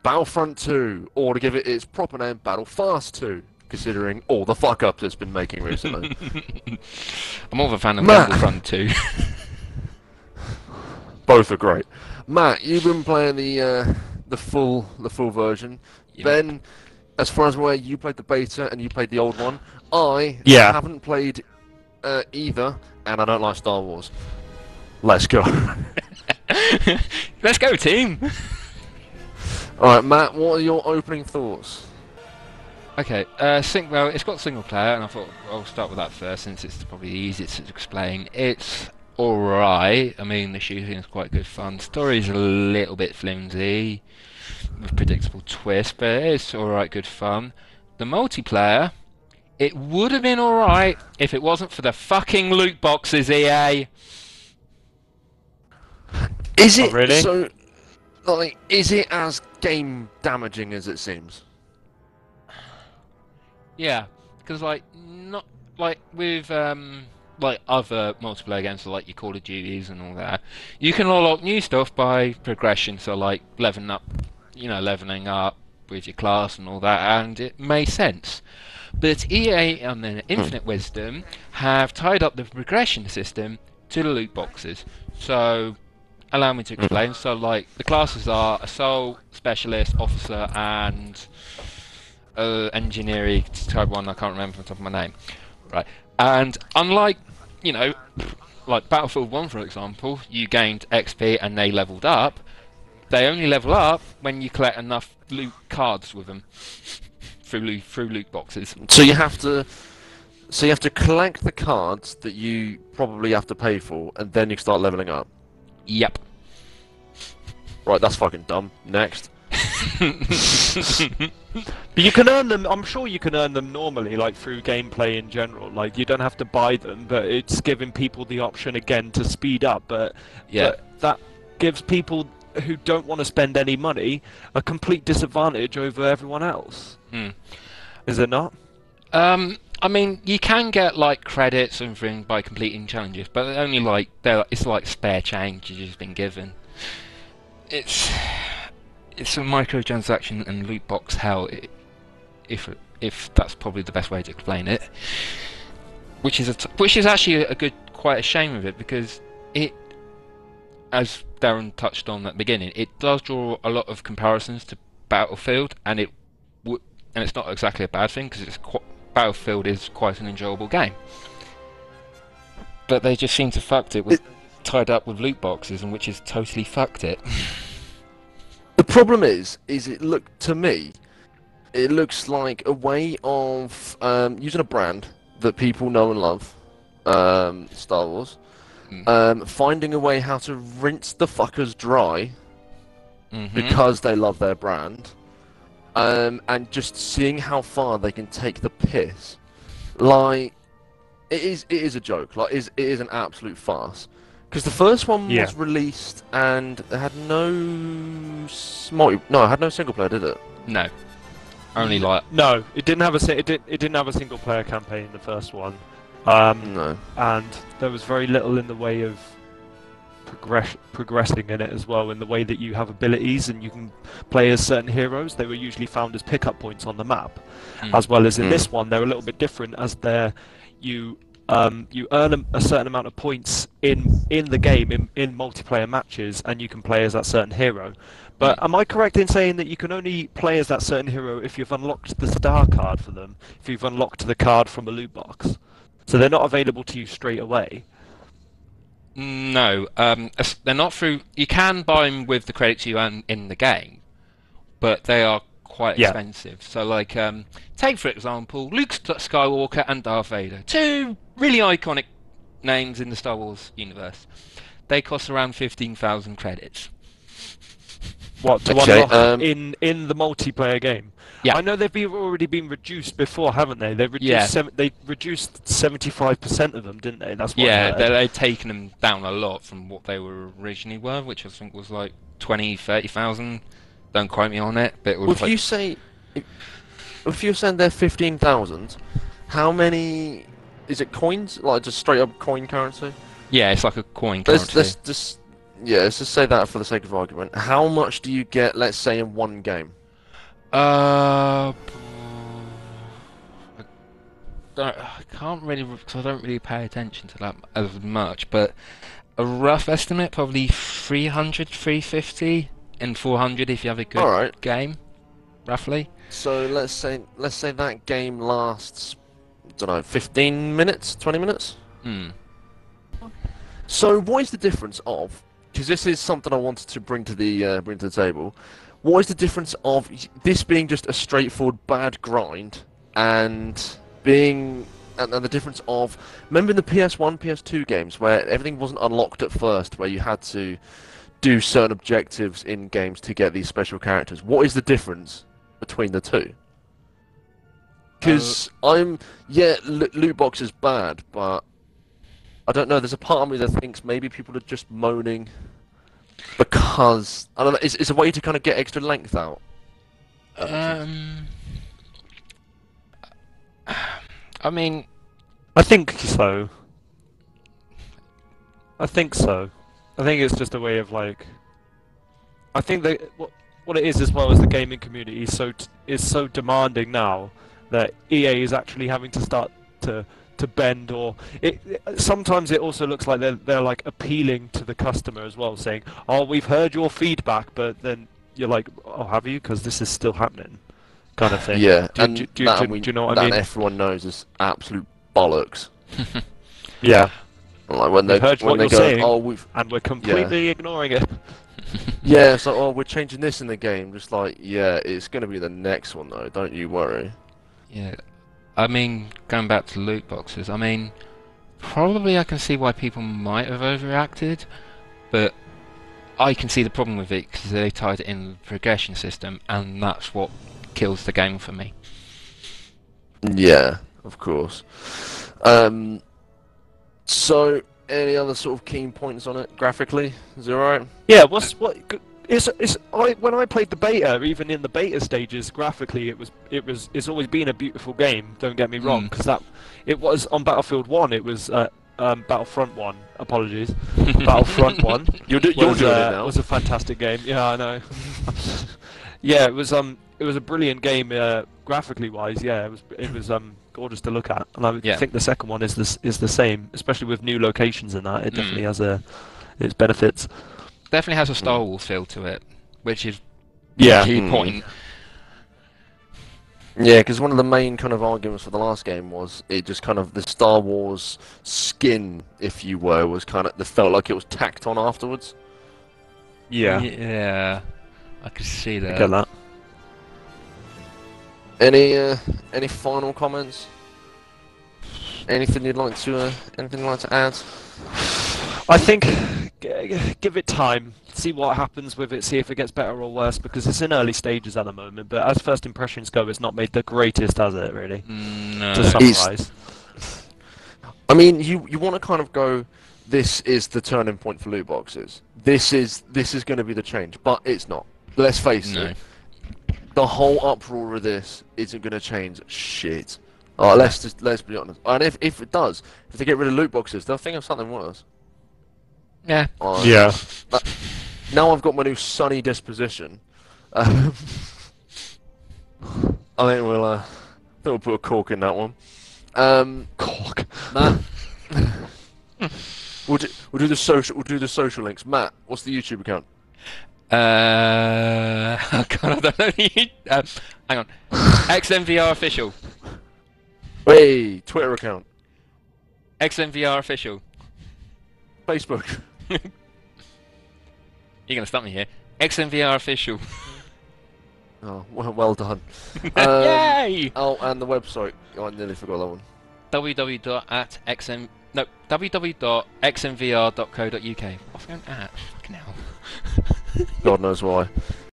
Battlefront 2, or to give it its proper name, Battlefast 2, considering all the fuck-ups it's been making recently. I'm more of a fan of Matt. Battlefront 2. Both are great. Matt, you've been playing the full version. Yep. Ben, as far as I'm aware, you played the beta and you played the old one. I Yeah. haven't played either, and I don't like Star Wars. Let's go. Let's go, team! Alright, Matt, what are your opening thoughts? Okay, well, it's got single player, and I thought I'll start with that first, since it's probably the easiest to explain. It's alright. I mean, the shooting is quite good fun. Story's a little bit flimsy, with predictable twists, but it's alright, good fun. The multiplayer, it would have been alright if it wasn't for the fucking loot boxes, EA. Is it really? so? Like, is it as game damaging as it seems? Yeah, because like not like with like other multiplayer games, so like your Call of Duties and all that, you can unlock new stuff by progression. So like leveling up with your class and all that, and it makes sense. But EA and then Infinite Wisdom have tied up the progression system to the loot boxes. So allow me to explain. So like the classes are Assault, Specialist, Officer, and engineering type one. I can't remember off the top of my name. Right, and unlike like Battlefield 1 for example, you gained XP and they leveled up. They only level up when you collect enough loot cards with them through loot boxes. So you have to collect the cards that you probably have to pay for, and then you start leveling up. Yep. Right, that's fucking dumb. Next. But you can earn them. I'm sure you can earn them normally, like through gameplay in general. Like you don't have to buy them, but it's giving people the option again to speed up. But that gives people who don't want to spend any money a complete disadvantage over everyone else. Is it not? I mean, you can get like credits and things by completing challenges, but they're only like it's like spare change you've just been given. It's a microtransaction and loot box hell, if that's probably the best way to explain it. Which is actually quite a shame of it, because it, as Darren touched on at the beginning, it does draw a lot of comparisons to Battlefield, and it's not exactly a bad thing, because Battlefield is quite an enjoyable game. But they just seem to fucked it with tied up with loot boxes, and which has totally fucked it. The problem is it looks like a way of using a brand that people know and love, Star Wars, finding a way how to rinse the fuckers dry because they love their brand, and just seeing how far they can take the piss. Like, it is a joke. Like, it is an absolute farce. Because the first one was released and it had no single player, did it? No, only like no. It didn't have it didn't have a single player campaign. The first one, no, and there was very little in the way of progressing in it as well. In the way that you have abilities and you can play as certain heroes, they were usually found as pickup points on the map, as well as in this one they're a little bit different, as you earn a certain amount of points in the game in multiplayer matches, and you can play as that certain hero. But am I correct in saying that you can only play as that certain hero if you've unlocked the star card for them, if you've unlocked the card from a loot box? So they're not available to you straight away? No, they're not through. You can buy them with the credits you earn in the game, but they are quite expensive. So like, take for example Luke Skywalker and Darth Vader, two really iconic names in the Star Wars universe. They cost around 15,000 credits. What, to unlock in the multiplayer game? Yeah. I know they've already been reduced before, haven't they? They reduced they reduced 75% of them, didn't they? That's what they've taken them down a lot from what they were originally were, which I think was like 30,000. Don't quote me on it, but it was if you're saying they're 15,000, how many is it coins? Like just straight up coin currency? Yeah, it's like a coin currency. yeah, let's just say that for the sake of argument. How much do you get, let's say, in one game? I can't really, because I don't really pay attention to that as much, but a rough estimate, probably 300, 350, and 400 if you have a good Alright. game, roughly. So let's say that game lasts, I don't know, 15 minutes, 20 minutes? Hmm. So what is the difference of, because this is something I wanted to bring to the table, what is the difference of this being just a straightforward bad grind and being, and the difference of, remember in the PS1, PS2 games where everything wasn't unlocked at first, where you had to do certain objectives in games to get these special characters. What is the difference between the two? Because loot box is bad, but I don't know, there's a part of me that thinks maybe people are just moaning because, I don't know, it's a way to kind of get extra length out. I mean, I think so. I think so. I think it's just a way of like. I think that what it is, as well as the gaming community, is so demanding now that EA is actually having to start to bend, or sometimes it also looks like they're like appealing to the customer as well, saying, "Oh, we've heard your feedback," but then you're like, "Oh, have you? Because this is still happening," kind of thing. Yeah, do you know what I mean? That everyone knows is absolute bollocks. Yeah. Like when We've heard what they you're go, saying, oh, and we're completely ignoring it. Yeah, it's like, oh, we're changing this in the game. Just like, yeah, it's going to be the next one though. Don't you worry. yeah. I mean, going back to loot boxes, I mean, probably I can see why people might have overreacted, but I can see the problem with it because they tied it in the progression system, and that's what kills the game for me. Yeah, of course. So, any other sort of keen points on it graphically? Is it alright? Yeah, when I played the beta, even in the beta stages, graphically it's always been a beautiful game. Don't get me wrong, because it was on Battlefield 1. It was Battlefront 1. Apologies, Battlefront 1. You're doing it now. Was a fantastic game. Yeah, I know. Yeah, it was a brilliant game graphically wise. Yeah, it was gorgeous to look at, and I think the second one is the same, especially with new locations and that. It definitely has its benefits. Definitely has a Star Wars feel to it, which is the key point. Yeah, because one of the main kind of arguments for the last game was it just kind of the Star Wars skin, if you were, was kind of felt like it was tacked on afterwards. Yeah. Yeah, I could see that. I get that. Any final comments? Anything you'd like to add? I think give it time, see what happens with it, see if it gets better or worse, because it's in early stages at the moment. But as first impressions go, it's not made the greatest, has it? Really? No. To summarise. I mean, you want to kind of go, this is the turning point for loot boxes. This is going to be the change, but it's not. Let's face it. The whole uproar of this isn't going to change shit. Let's be honest. And if it does, if they get rid of loot boxes, they'll think of something worse. Yeah. Yeah. Now I've got my new sunny disposition. I think we'll put a cork in that one. Cork. Matt. We'll do the social links. Matt, what's the YouTube account? Oh God, I don't know. Hang on. XMVR official. Hey, Twitter account. XMVR official. Facebook. You're gonna stop me here. XMVR official. Oh, well done. Yay! Oh, and the website. Oh, I nearly forgot that one. www.xmvr.co.uk. What's going at? Fucking hell. God knows why.